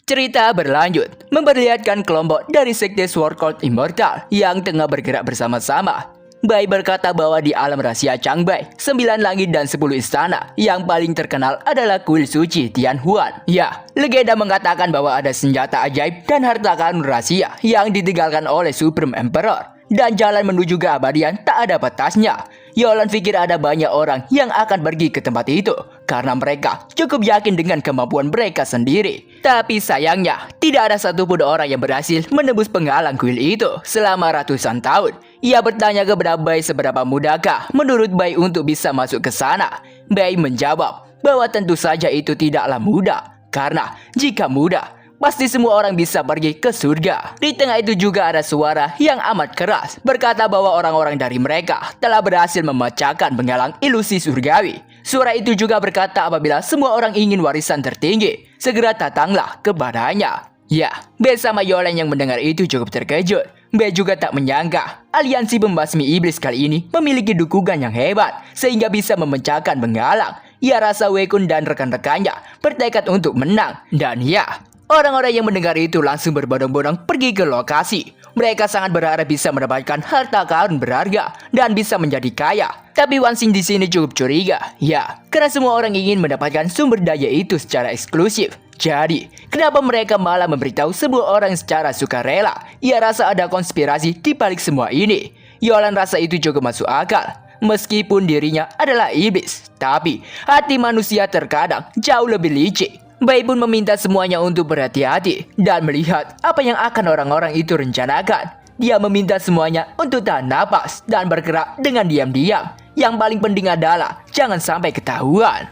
Cerita berlanjut, memperlihatkan kelompok dari Sekte Sword Court Immortal yang tengah bergerak bersama-sama. Bai berkata bahwa di alam rahasia Changbai, 9 langit dan 10 istana, yang paling terkenal adalah kuil suci Tianhuan. Ya, legenda mengatakan bahwa ada senjata ajaib dan harta karun rahasia yang ditinggalkan oleh Supreme Emperor. Dan jalan menuju keabadian tak ada batasnya. Yolan pikir ada banyak orang yang akan pergi ke tempat itu karena mereka cukup yakin dengan kemampuan mereka sendiri. Tapi sayangnya, tidak ada satupun orang yang berhasil menembus penghalang kuil itu selama ratusan tahun. Ia bertanya kepada Bai seberapa mudahkah menurut Bai untuk bisa masuk ke sana. Bai menjawab bahwa tentu saja itu tidaklah mudah, karena jika mudah, pasti semua orang bisa pergi ke surga. Di tengah itu juga ada suara yang amat keras berkata bahwa orang-orang dari mereka telah berhasil memecahkan penghalang ilusi surgawi. Suara itu juga berkata apabila semua orang ingin warisan tertinggi, segera datanglah kepadanya. Ya, Be sama Yolen yang mendengar itu cukup terkejut. Be juga tak menyangka aliansi pembasmi iblis kali ini memiliki dukungan yang hebat sehingga bisa memecahkan penghalang. Ia rasa Wei-kun dan rekan-rekannya bertekad untuk menang. Dan ya, orang-orang yang mendengar itu langsung berbondong-bondong pergi ke lokasi. Mereka sangat berharap bisa mendapatkan harta karun berharga dan bisa menjadi kaya. Tapi Wan Xing di sini cukup curiga. Ya, karena semua orang ingin mendapatkan sumber daya itu secara eksklusif. Jadi, kenapa mereka malah memberitahu semua orang secara sukarela? Ia rasa ada konspirasi di balik semua ini. Yolan rasa itu cukup masuk akal. Meskipun dirinya adalah iblis, tapi hati manusia terkadang jauh lebih licik. Bai pun meminta semuanya untuk berhati-hati dan melihat apa yang akan orang-orang itu rencanakan. Dia meminta semuanya untuk tahan napas dan bergerak dengan diam-diam. Yang paling penting adalah jangan sampai ketahuan.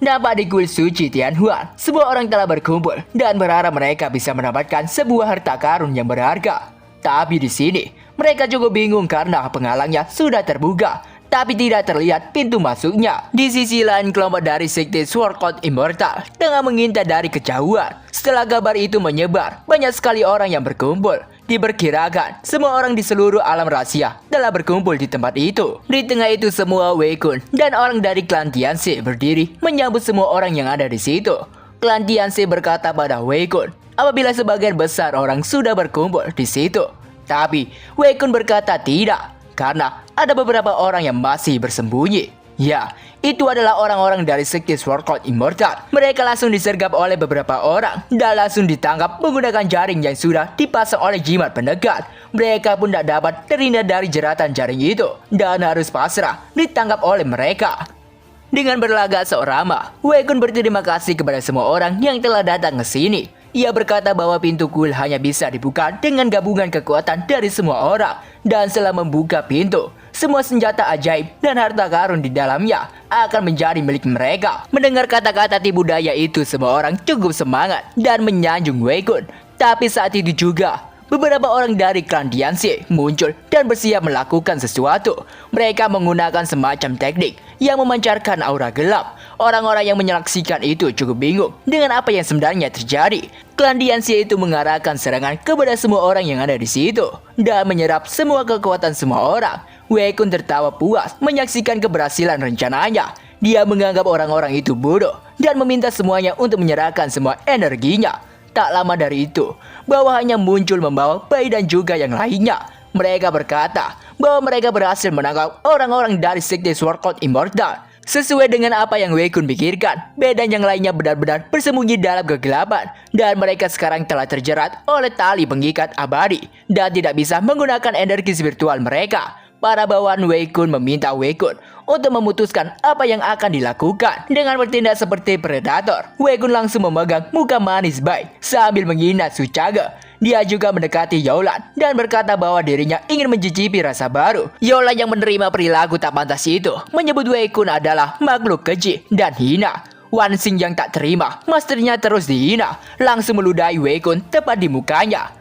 Nampak di kuil suci Tianhuan, semua orang telah berkumpul dan berharap mereka bisa mendapatkan sebuah harta karun yang berharga. Tapi di sini, mereka cukup bingung karena penghalangnya sudah terbuka, tapi tidak terlihat pintu masuknya. Di sisi lain, kelompok dari Sekte Sword Court Immortal tengah mengintai dari kejauhan. Setelah kabar itu menyebar, banyak sekali orang yang berkumpul. Diperkirakan, semua orang di seluruh alam rahasia telah berkumpul di tempat itu. Di tengah itu semua Wei-kun dan orang dari klan Tianxi berdiri menyambut semua orang yang ada di situ. Klan Tianxi berkata pada Wei-kun apabila sebagian besar orang sudah berkumpul di situ. Tapi Wei-kun berkata tidak, karena ada beberapa orang yang masih bersembunyi. Ya, itu adalah orang-orang dari Sekte Sword Court Immortal. Mereka langsung disergap oleh beberapa orang dan langsung ditangkap menggunakan jaring yang sudah dipasang oleh jimat pendekat. Mereka pun tidak dapat terhindar dari jeratan jaring itu dan harus pasrah ditangkap oleh mereka. Dengan berlagak sok ramah, Wei-kun berterima kasih kepada semua orang yang telah datang ke sini. Ia berkata bahwa pintu kuil hanya bisa dibuka dengan gabungan kekuatan dari semua orang. Dan setelah membuka pintu, semua senjata ajaib dan harta karun di dalamnya akan menjadi milik mereka. Mendengar kata-kata tipu daya itu, semua orang cukup semangat dan menyanjung Wei-kun. Tapi saat itu juga, beberapa orang dari klan Tianxi muncul dan bersiap melakukan sesuatu. Mereka menggunakan semacam teknik yang memancarkan aura gelap. Orang-orang yang menyaksikan itu cukup bingung dengan apa yang sebenarnya terjadi. Klan Tianxi itu mengarahkan serangan kepada semua orang yang ada di situ dan menyerap semua kekuatan semua orang. Wei-kun tertawa puas menyaksikan keberhasilan rencananya. Dia menganggap orang-orang itu bodoh dan meminta semuanya untuk menyerahkan semua energinya. Tak lama dari itu, bawahannya muncul membawa Bai dan juga yang lainnya. Mereka berkata bahwa mereka berhasil menangkap orang-orang dari Sekte Sword Court Immortal. Sesuai dengan apa yang Wei-kun pikirkan, Bai dan yang lainnya benar-benar bersembunyi dalam kegelapan. Dan mereka sekarang telah terjerat oleh tali pengikat abadi dan tidak bisa menggunakan energi spiritual mereka. Para bawahan Wei-kun meminta Wei-kun untuk memutuskan apa yang akan dilakukan. Dengan bertindak seperti predator, Wei-kun langsung memegang muka manis Bai sambil menghina Sucaga. Dia juga mendekati Yolan dan berkata bahwa dirinya ingin mencicipi rasa baru. Yolan yang menerima perilaku tak pantas itu menyebut Wei-kun adalah makhluk keji dan hina. Wan Xing yang tak terima masternya terus dihina, langsung meludahi Wei-kun tepat di mukanya.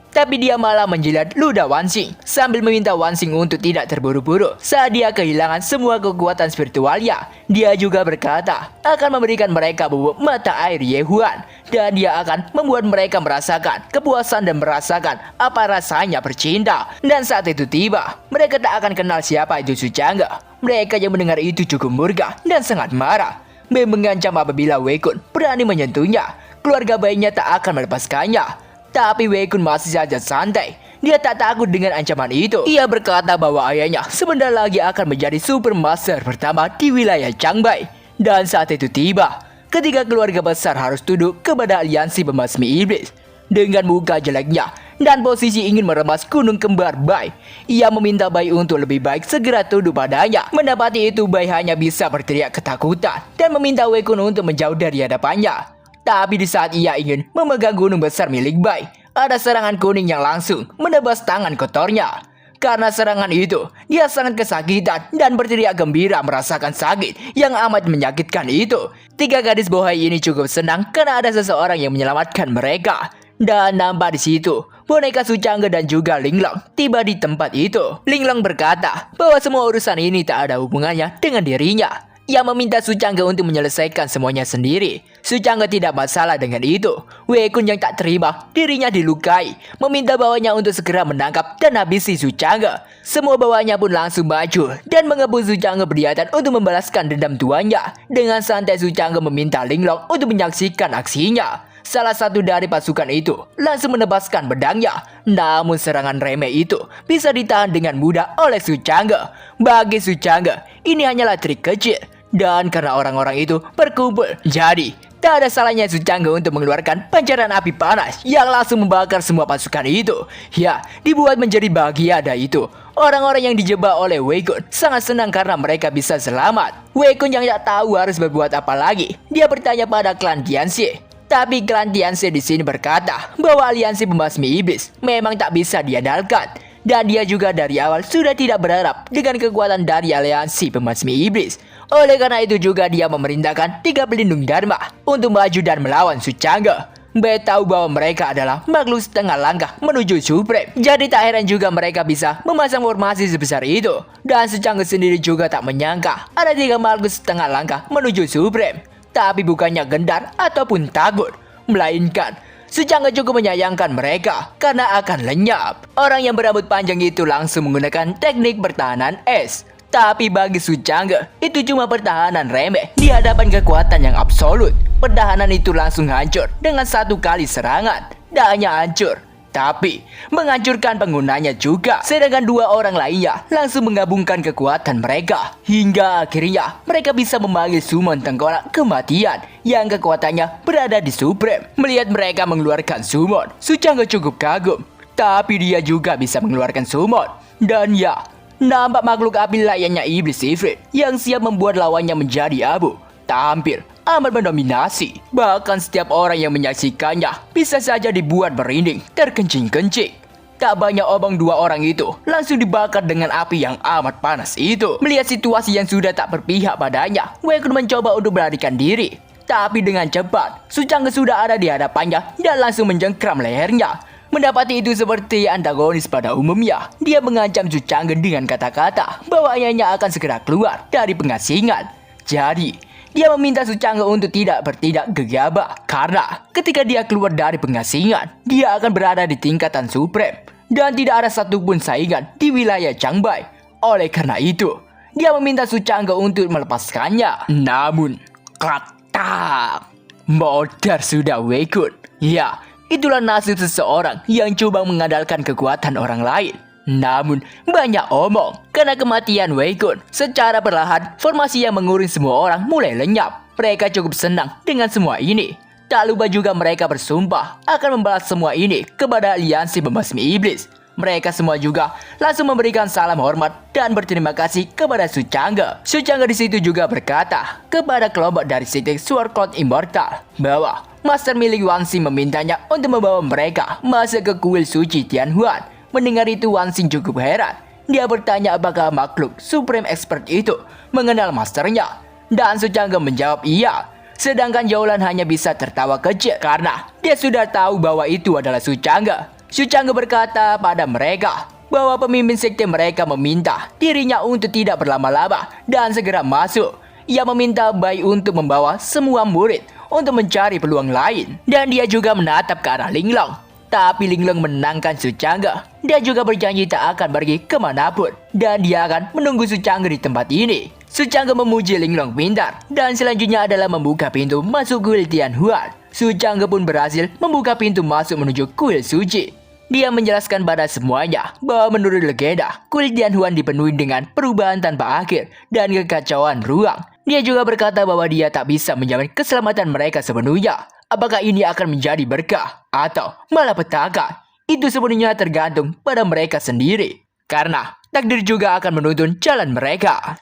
Tapi dia malah menjilat ludah Wan Xing sambil meminta Wan Xing untuk tidak terburu-buru saat dia kehilangan semua kekuatan spiritualnya. Dia juga berkata akan memberikan mereka bubuk mata air Yehuan dan dia akan membuat mereka merasakan kepuasan dan merasakan apa rasanya bercinta. Dan saat itu tiba, mereka tak akan kenal siapa itu Sucangga. Mereka yang mendengar itu cukup murka dan sangat marah. Mei mengancam apabila Wei-kun berani menyentuhnya. keluarga bayinya tak akan melepaskannya. Tapi Wei Kun masih saja santai. Dia tak takut dengan ancaman itu. Ia berkata bahwa ayahnya sebentar lagi akan menjadi Super Master pertama di wilayah Changbai. Dan saat itu tiba, ketika keluarga besar harus tunduk kepada aliansi pembasmi iblis. Dengan muka jeleknya dan posisi ingin meremas gunung kembar Bai, ia meminta Bai untuk lebih baik segera tunduk padanya. Mendapati itu, Bai hanya bisa berteriak ketakutan dan meminta Wei Kun untuk menjauh dari hadapannya. Tapi di saat ia ingin memegang gunung besar milik Bai, ada serangan kuning yang langsung menebas tangan kotornya. Karena serangan itu, dia sangat kesakitan dan berteriak gembira merasakan sakit yang amat menyakitkan itu. Tiga gadis bohai ini cukup senang karena ada seseorang yang menyelamatkan mereka. Dan nampak di situ, boneka Su Chang'e dan juga Linglong tiba di tempat itu. Linglong berkata bahwa semua urusan ini tak ada hubungannya dengan dirinya. Ia meminta Su Chang'e untuk menyelesaikan semuanya sendiri. Su Chang'e tidak masalah dengan itu. Wei Kun yang tak terima dirinya dilukai, meminta bawahnya untuk segera menangkap dan habisi Su Chang'e. Semua bawahnya pun langsung maju dan mengebut Su Chang'e beriatan untuk membalaskan dendam tuannya. Dengan santai Su Chang'e meminta Linglong untuk menyaksikan aksinya. Salah satu dari pasukan itu langsung menebaskan pedangnya. Namun serangan remeh itu bisa ditahan dengan mudah oleh Su Chang'e. Bagi Su Chang'e, ini hanyalah trik kecil. Dan karena orang-orang itu berkumpul, jadi tak ada salahnya Su Chang'e untuk mengeluarkan pancaran api panas yang langsung membakar semua pasukan itu. Ya, dibuat menjadi bahagia ada itu. Orang-orang yang dijebak oleh Wei Kun sangat senang karena mereka bisa selamat. Wei Kun yang tak tahu harus berbuat apa lagi, dia bertanya pada klan Tianxie. Tapi klan Tianxie di sini berkata bahwa aliansi pembasmi iblis memang tak bisa diandalkan. Dan dia juga dari awal sudah tidak berharap dengan kekuatan dari aliansi pembasmi iblis. Oleh karena itu juga dia memerintahkan 3 pelindung Dharma untuk maju dan melawan Su Chang'e. Bai tahu bahwa mereka adalah makhluk setengah langkah menuju Supreme. Jadi tak heran juga mereka bisa memasang formasi sebesar itu. Dan Su Chang'e sendiri juga tak menyangka ada 3 makhluk setengah langkah menuju Supreme. Tapi bukannya gendar ataupun takut, melainkan Su Chang'e cukup menyayangkan mereka karena akan lenyap. Orang yang berambut panjang itu langsung menggunakan teknik pertahanan es. Tapi bagi Su Chang'e, itu cuma pertahanan remeh di hadapan kekuatan yang absolut. Pertahanan itu langsung hancur dengan 1 kali serangan. Tak hanya hancur, tapi menghancurkan penggunanya juga. Sedangkan 2 orang lainnya langsung menggabungkan kekuatan mereka. Hingga akhirnya mereka bisa memanggil summon tengkorak kematian yang kekuatannya berada di Supreme. Melihat mereka mengeluarkan summon, Su Chang'e cukup kagum. Tapi dia juga bisa mengeluarkan summon. Dan ya, nampak makhluk api layaknya iblis Ifrit yang siap membuat lawannya menjadi abu. Tampil amat mendominasi. Bahkan setiap orang yang menyaksikannya bisa saja dibuat merinding, terkencing-kencing. Tak banyak omong 2 orang itu langsung dibakar dengan api yang amat panas itu. Melihat situasi yang sudah tak berpihak padanya, Wei Kun mencoba untuk melarikan diri. Tapi dengan cepat, Su Chang'e sudah ada di hadapannya dan langsung menjengkram lehernya. Mendapati itu seperti antagonis pada umumnya, dia mengancam Su Chang'e dengan kata-kata bahwa ayahnya akan segera keluar dari pengasingan. Jadi, dia meminta Su Chang'e untuk tidak bertindak gegabah. Karena ketika dia keluar dari pengasingan, dia akan berada di tingkatan Supreme. Dan tidak ada satupun saingan di wilayah Changbai. Oleh karena itu, dia meminta Su Chang'e untuk melepaskannya. Namun, klatak, modar sudah Wei Kun. Ya, itulah nasib seseorang yang coba mengandalkan kekuatan orang lain. Namun, banyak omong. Karena kematian Wei Kun, secara perlahan, formasi yang mengurung semua orang mulai lenyap. Mereka cukup senang dengan semua ini. Tak lupa juga mereka bersumpah akan membalas semua ini kepada aliansi pembasmi iblis. Mereka semua juga langsung memberikan salam hormat dan berterima kasih kepada Su Chang'e. Su Chang'e di situ juga berkata kepada kelompok dari sekte Sword Court Immortal bahwa Master milik Wan Xing memintanya untuk membawa mereka masuk ke kuil suci Tianhuan. Mendengar itu, Wan Xing cukup heran. Dia bertanya apakah makhluk Supreme Expert itu mengenal masternya. Dan Su Chang'e menjawab iya. Sedangkan Yaolan hanya bisa tertawa kecil karena dia sudah tahu bahwa itu adalah Su Chang'e. Su Chang'e berkata pada mereka bahwa pemimpin sekte mereka meminta dirinya untuk tidak berlama-lama dan segera masuk. Ia meminta Bai untuk membawa semua murid untuk mencari peluang lain. Dan dia juga menatap ke arah Linglong. Tapi Linglong menenangkan Su Chang'e. Dia juga berjanji tak akan pergi kemanapun. Dan dia akan menunggu Su Chang'e di tempat ini. Su Chang'e memuji Linglong pintar. Dan selanjutnya adalah membuka pintu masuk kuil Tianhuan. Su Chang'e pun berhasil membuka pintu masuk menuju kuil suci. Dia menjelaskan pada semuanya bahwa menurut legenda, kuil Dianhuan dipenuhi dengan perubahan tanpa akhir dan kekacauan ruang. Dia juga berkata bahwa dia tak bisa menjamin keselamatan mereka sepenuhnya. Apakah ini akan menjadi berkah atau malapetaka? Itu sepenuhnya tergantung pada mereka sendiri. Karena takdir juga akan menuntun jalan mereka.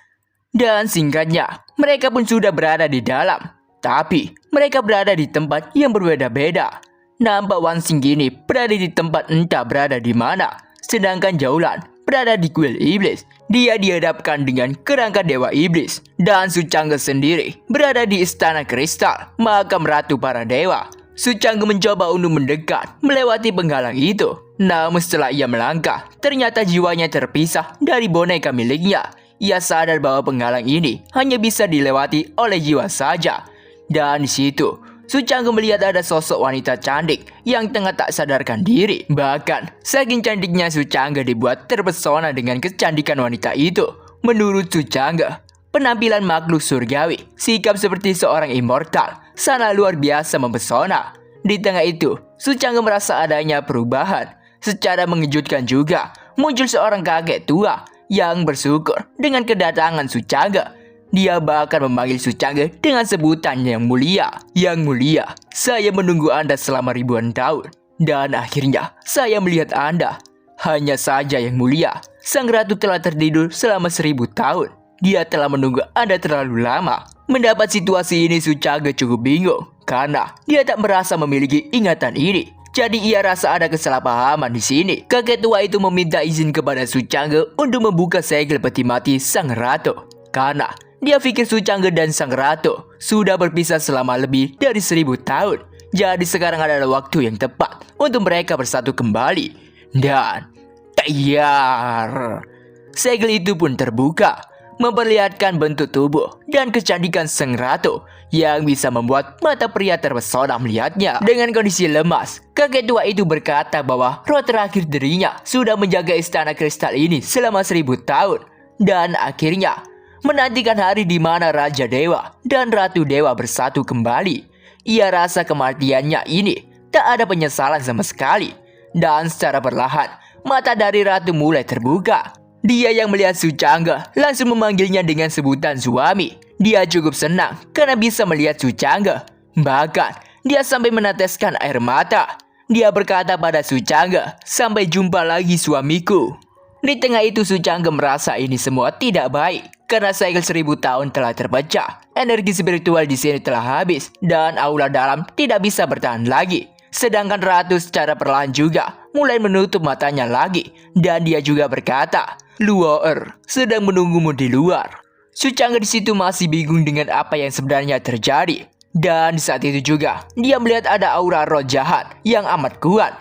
Dan singkatnya, mereka pun sudah berada di dalam. Tapi, mereka berada di tempat yang berbeda-beda. Nampak Wan Xing ini berada di tempat entah berada di mana. Sedangkan Yaolan berada di kuil iblis. Dia dihadapkan dengan kerangka dewa iblis. Dan Su Chang'e sendiri berada di istana kristal, makam ratu para dewa. Su Chang'e mencoba untuk mendekat melewati penghalang itu. Namun setelah ia melangkah, ternyata jiwanya terpisah dari boneka miliknya. Ia sadar bahwa penghalang ini hanya bisa dilewati oleh jiwa saja. Dan di situ, Su Chang'e melihat ada sosok wanita cantik yang tengah tak sadarkan diri. Bahkan, saking cantiknya Su Chang'e dibuat terpesona dengan kecantikan wanita itu. Menurut Su Chang'e, penampilan makhluk surgawi, sikap seperti seorang immortal, sangat luar biasa mempesona. Di tengah itu, Su Chang'e merasa adanya perubahan. Secara mengejutkan juga, muncul seorang kakek tua yang bersyukur dengan kedatangan Su Chang'e. Dia bahkan memanggil Su Chang'e dengan sebutan yang mulia. Yang mulia, saya menunggu Anda selama ribuan tahun. Dan akhirnya, saya melihat Anda. Hanya saja yang mulia, sang ratu telah tertidur selama 1000 tahun. Dia telah menunggu Anda terlalu lama. Mendapat situasi ini Su Chang'e cukup bingung. Karena dia tak merasa memiliki ingatan ini. Jadi ia rasa ada kesalahpahaman di sini. Kakek tua itu meminta izin kepada Su Chang'e untuk membuka segel peti mati sang ratu. Karena dia pikir Su Chang'e dan sang ratu sudah berpisah selama lebih dari 1000 tahun. Jadi sekarang adalah waktu yang tepat untuk mereka bersatu kembali. Dan tayar, segel itu pun terbuka, memperlihatkan bentuk tubuh dan kecantikan sang ratu yang bisa membuat mata pria terpesona melihatnya. Dengan kondisi lemas, kakek tua itu berkata bahwa roh terakhir dirinya sudah menjaga istana kristal ini selama 1000 tahun. Dan akhirnya, menantikan hari di mana Raja Dewa dan Ratu Dewa bersatu kembali. Ia rasa kematiannya ini tak ada penyesalan sama sekali. Dan secara perlahan, mata dari Ratu mulai terbuka. Dia yang melihat Su Chang'e langsung memanggilnya dengan sebutan suami. Dia cukup senang karena bisa melihat Su Chang'e. Bahkan, dia sampai meneteskan air mata. Dia berkata pada Su Chang'e, "Sampai jumpa lagi suamiku." Di tengah itu Su Chang'e merasa ini semua tidak baik. Karena segel 1000 tahun telah terpecah. Energi spiritual di sini telah habis. Dan aula dalam tidak bisa bertahan lagi. Sedangkan Ratu secara perlahan juga mulai menutup matanya lagi. Dan dia juga berkata, "Luo'er sedang menunggumu di luar." Su Chang'e di situ masih bingung dengan apa yang sebenarnya terjadi. Dan di saat itu juga, dia melihat ada aura roh jahat yang amat kuat.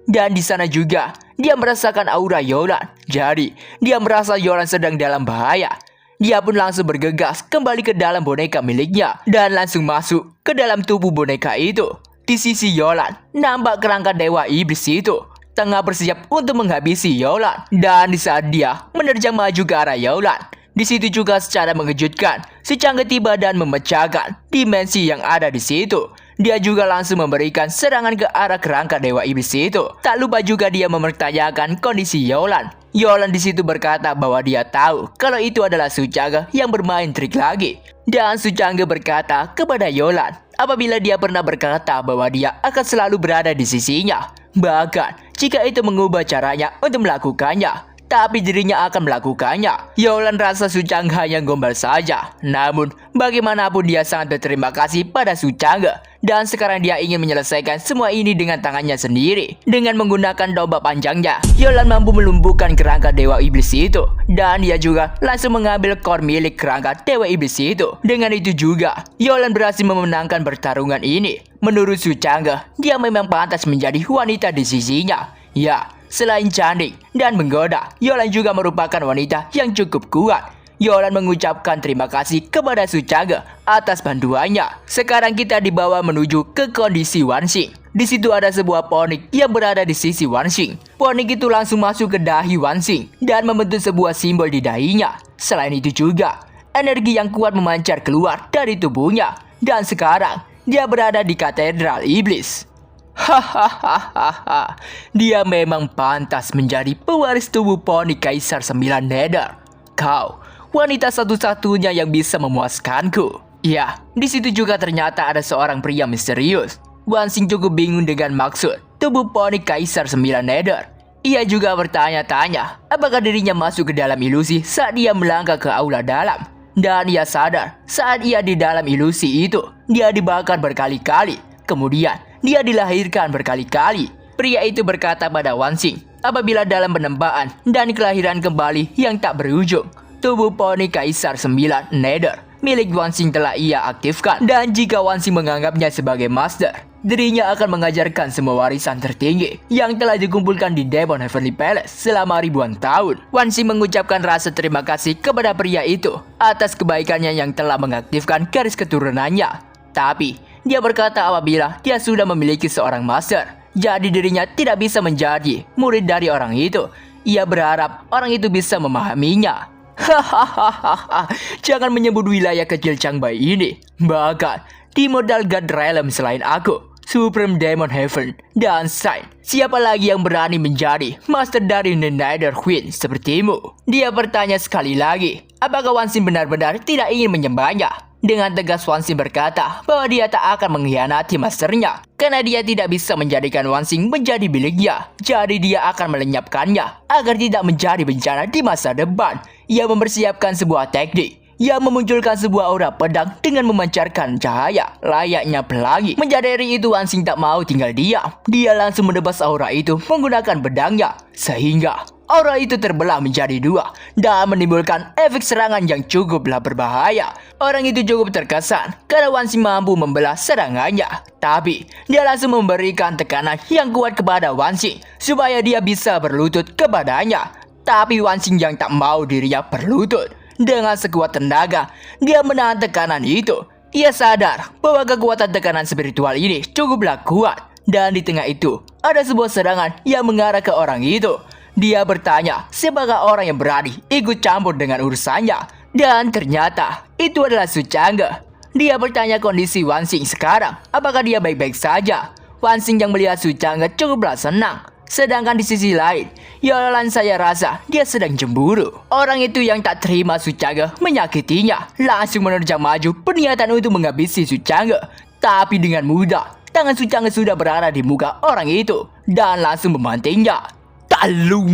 Dan di sana juga, dia merasakan aura Yaolan. Jadi, dia merasa Yaolan sedang dalam bahaya. Dia pun langsung bergegas kembali ke dalam boneka miliknya. Dan langsung masuk ke dalam tubuh boneka itu. Di sisi Yaolan, nampak kerangka dewa iblis itu tengah bersiap untuk menghabisi Yaolan. Dan di saat dia menerjang maju ke arah Yaolan, di situ juga secara mengejutkan, Su Chang'e tiba dan memecahkan dimensi yang ada di situ. Dia juga langsung memberikan serangan ke arah kerangka dewa iblis itu. Tak lupa juga dia mempertanyakan kondisi Yaolan. Yaolan di situ berkata bahwa dia tahu kalau itu adalah Su Chang'e yang bermain trik lagi. Dan Su Chang'e berkata kepada Yaolan apabila dia pernah berkata bahwa dia akan selalu berada di sisinya. Bahkan jika itu mengubah caranya untuk melakukannya, tapi dirinya akan melakukannya. Yaolan rasa Su Chang'e hanya gombal saja. Namun, bagaimanapun dia sangat berterima kasih pada Su Chang'e. Dan sekarang dia ingin menyelesaikan semua ini dengan tangannya sendiri. Dengan menggunakan tombak panjangnya, Yaolan mampu melumpuhkan kerangka dewa iblis itu. Dan dia juga langsung mengambil core milik kerangka dewa iblis itu. Dengan itu juga, Yaolan berhasil memenangkan pertarungan ini. Menurut Su Chang'e, dia memang pantas menjadi wanita di sisinya. Ya, selain cantik dan menggoda, Yaolan juga merupakan wanita yang cukup kuat. Yaolan mengucapkan terima kasih kepada Su Chang'e atas bantuannya. Sekarang kita dibawa menuju ke kondisi Wan Xing. Di situ ada sebuah ponik yang berada di sisi Wan Xing. Ponik itu langsung masuk ke dahi Wan Xing dan membentuk sebuah simbol di dahinya. Selain itu juga, energi yang kuat memancar keluar dari tubuhnya. Dan sekarang, dia berada di katedral iblis. Hahaha, dia memang pantas menjadi pewaris tubuh poni Kaisar 9 Nether. Kau, wanita satu-satunya yang bisa memuaskanku. Ya, di situ juga ternyata ada seorang pria misterius. Wan Xing cukup bingung dengan maksud tubuh poni Kaisar 9 Nether. Ia juga bertanya-tanya apakah dirinya masuk ke dalam ilusi saat dia melangkah ke aula dalam. Dan ia sadar saat ia di dalam ilusi itu, dia dibakar berkali-kali. Kemudian, dia dilahirkan berkali-kali. Pria itu berkata pada Wan Xing, apabila dalam penempaan dan kelahiran kembali yang tak berujung, tubuh poni Kaisar 9 Nether milik Wan Xing telah ia aktifkan. Dan jika Wan Xing menganggapnya sebagai master, dirinya akan mengajarkan semua warisan tertinggi yang telah dikumpulkan di Demon Heavenly Palace selama ribuan tahun. Wan Xing mengucapkan rasa terima kasih kepada pria itu atas kebaikannya yang telah mengaktifkan garis keturunannya. Tapi, dia berkata apabila dia sudah memiliki seorang master, jadi dirinya tidak bisa menjadi murid dari orang itu. Ia berharap orang itu bisa memahaminya. Hahaha, jangan menyebut wilayah kecil Changbai ini. Bahkan, di modal God Realm selain aku, Supreme Demon Heaven, dan Shine, siapa lagi yang berani menjadi master dari The Nether Queen sepertimu? Dia bertanya sekali lagi, apakah Wan Xing benar-benar tidak ingin menyembahnya? Dengan tegas Wan Xing berkata bahwa dia tak akan mengkhianati masternya karena dia tidak bisa menjadikan Wan Xing menjadi miliknya. Jadi dia akan melenyapkannya agar tidak menjadi bencana di masa depan. Ia mempersiapkan sebuah teknik yang memunculkan sebuah aura pedang dengan memancarkan cahaya layaknya pelangi. Menyadari itu Wan Xing tak mau tinggal diam. Dia langsung menebas aura itu menggunakan pedangnya sehingga aura itu terbelah menjadi dua dan menimbulkan efek serangan yang cukuplah berbahaya. Orang itu cukup terkesan karena Wan Xing mampu membelah serangannya. Tapi dia langsung memberikan tekanan yang kuat kepada Wan Xing supaya dia bisa berlutut kepadanya. Tapi Wan Xing yang tak mau dirinya berlutut, dengan sekuat tenaga dia menahan tekanan itu. Ia sadar bahwa kekuatan tekanan spiritual ini cukuplah kuat. Dan di tengah itu ada sebuah serangan yang mengarah ke orang itu. Dia bertanya siapakah orang yang berani ikut campur dengan urusannya. Dan ternyata itu adalah Su Chang'e. Dia bertanya kondisi Wan Xing sekarang, apakah dia baik-baik saja. Wan Xing yang melihat Su Chang'e cukuplah senang. Sedangkan di sisi lain, Yolan saya rasa dia sedang cemburu. Orang itu yang tak terima Su Chang'e menyakitinya langsung menerjang maju berniatan untuk menghabisi Su Chang'e. Tapi dengan mudah, tangan Su Chang'e sudah berada di muka orang itu dan langsung memantingnya. Talung.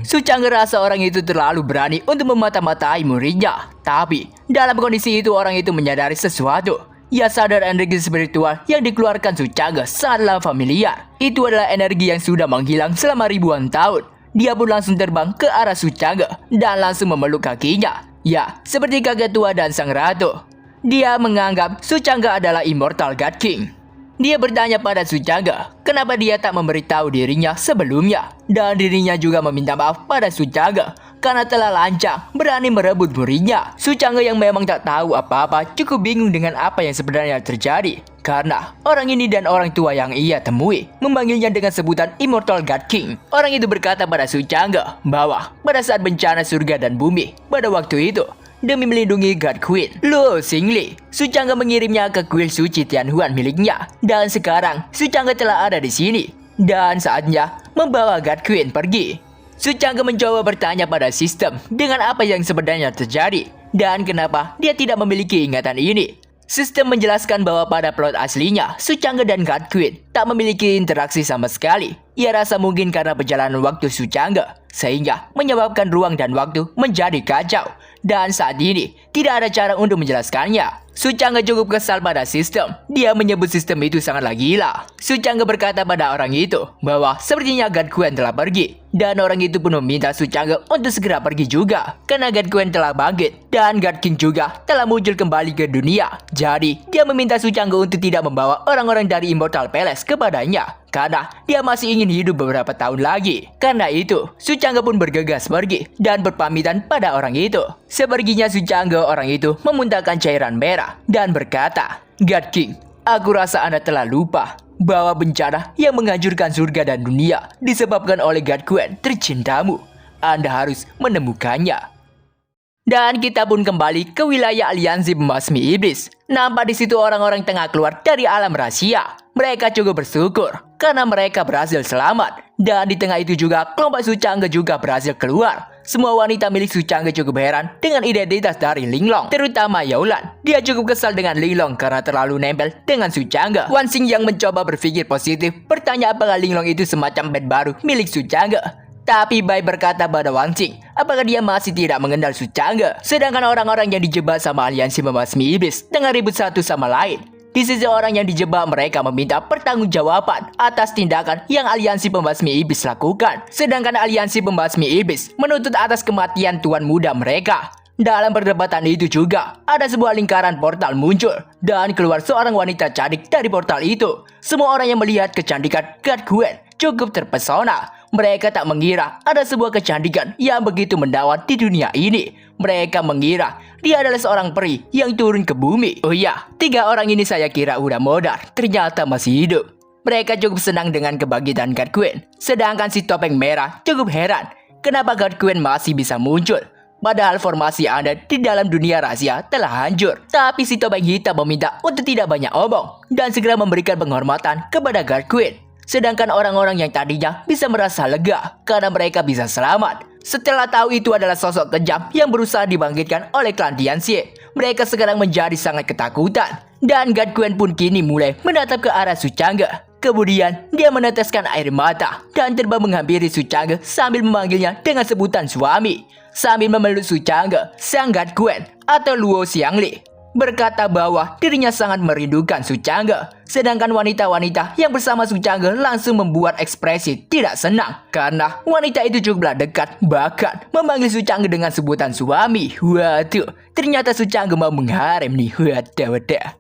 Su Chang'e rasa orang itu terlalu berani untuk memata-matai muridnya. Tapi dalam kondisi itu orang itu menyadari sesuatu. Ia sadar energi spiritual yang dikeluarkan Su Chang'e sangatlah familiar. Itu adalah energi yang sudah menghilang selama ribuan tahun. Dia pun langsung terbang ke arah Su Chang'e dan langsung memeluk kakinya. Ya, seperti kakek tua dan sang ratu. Dia menganggap Su Chang'e adalah Immortal God King. Dia bertanya pada Su Chang'e kenapa dia tak memberitahu dirinya sebelumnya. Dan dirinya juga meminta maaf pada Su Chang'e karena telah lancang berani merebut muridnya. Su Chang'e yang memang tak tahu apa-apa cukup bingung dengan apa yang sebenarnya terjadi. Karena orang ini dan orang tua yang ia temui memanggilnya dengan sebutan Immortal God King. Orang itu berkata pada Su Chang'e bahwa pada saat bencana surga dan bumi pada waktu itu, demi melindungi God Queen Luo Xingli, Su Chang'e mengirimnya ke kuil suci Tianhuan miliknya. Dan sekarang Su Chang'e telah ada di sini dan saatnya membawa God Queen pergi. Su Chang'e mencoba bertanya pada sistem dengan apa yang sebenarnya terjadi dan kenapa dia tidak memiliki ingatan ini. Sistem menjelaskan bahwa pada plot aslinya, Su Chang'e dan God Queen tak memiliki interaksi sama sekali. Ia rasa mungkin karena perjalanan waktu Su Chang'e, sehingga menyebabkan ruang dan waktu menjadi kacau. Dan saat ini, tidak ada cara untuk menjelaskannya. Su Chang'e cukup kesal pada sistem. Dia menyebut sistem itu sangatlah gila. Su Chang'e berkata pada orang itu bahwa sepertinya God Queen telah pergi. Dan orang itu pun meminta Su Chang'e untuk segera pergi juga. Karena God Queen telah bangkit. Dan God King juga telah muncul kembali ke dunia. Jadi, dia meminta Su Chang'e untuk tidak membawa orang-orang dari Immortal Palace kepadanya. Karena dia masih ingin hidup beberapa tahun lagi. Karena itu, Su Chang'e pun bergegas pergi dan berpamitan pada orang itu. Seperginya Su Chang'e, orang itu memuntahkan cairan merah dan berkata, God King, aku rasa Anda telah lupa bahwa bencana yang menghancurkan surga dan dunia disebabkan oleh God Queen tercintamu. Anda harus menemukannya. Dan kita pun kembali ke wilayah aliansi pembasmi iblis. Nampak di situ orang-orang tengah keluar dari alam rahasia. Mereka cukup bersyukur karena mereka berhasil selamat. Dan di tengah itu juga kelompok Su Chang'e juga berhasil keluar. Semua wanita milik Su Chang'e cukup heran dengan identitas dari Linglong, terutama Yaolan. Dia cukup kesal dengan Linglong karena terlalu nempel dengan Su Chang'e. Wan Xing yang mencoba berpikir positif bertanya apakah Linglong itu semacam band baru milik Su Chang'e. Tapi Bai berkata pada Wan Xing, apakah dia masih tidak mengenal Su Chang'e? Sedangkan orang-orang yang dijebak sama aliansi pembasmi iblis tengah ribut satu sama lain. Di sisi orang yang dijebak, mereka meminta pertanggungjawaban atas tindakan yang aliansi pembasmi iblis lakukan. Sedangkan aliansi pembasmi iblis menuntut atas kematian tuan muda mereka. Dalam perdebatan itu juga, ada sebuah lingkaran portal muncul dan keluar seorang wanita cantik dari portal itu. Semua orang yang melihat kecantikan God Gwen cukup terpesona. Mereka tak mengira ada sebuah kecantikan yang begitu mendawan di dunia ini. Mereka mengira dia adalah seorang peri yang turun ke bumi. Oh iya, 3 orang ini saya kira udah modar, ternyata masih hidup. Mereka cukup senang dengan kebangkitan God Gwen. Sedangkan si topeng merah cukup heran, kenapa God Gwen masih bisa muncul. Padahal formasi Anda di dalam dunia rahasia telah hancur. Tapi si topeng hitam meminta untuk tidak banyak omong dan segera memberikan penghormatan kepada God Gwen. Sedangkan orang-orang yang tadinya bisa merasa lega karena mereka bisa selamat. Setelah tahu itu adalah sosok kejam yang berusaha dibangkitkan oleh klan Dianxie, mereka sekarang menjadi sangat ketakutan. Dan God Gwen pun kini mulai menatap ke arah Su Chang'e. Kemudian dia meneteskan air mata dan terbang menghampiri Su Chang'e sambil memanggilnya dengan sebutan suami. Sambil memeluk Su Chang'e, sang God Gwen atau Luo Xiangli berkata bahwa dirinya sangat merindukan Su Chang'e. Sedangkan wanita-wanita yang bersama Su Chang'e langsung membuat ekspresi tidak senang karena wanita itu cukuplah dekat, bahkan memanggil Su Chang'e dengan sebutan suami. Waduh, ternyata Su Chang'e mau mengharem nih. Wadah.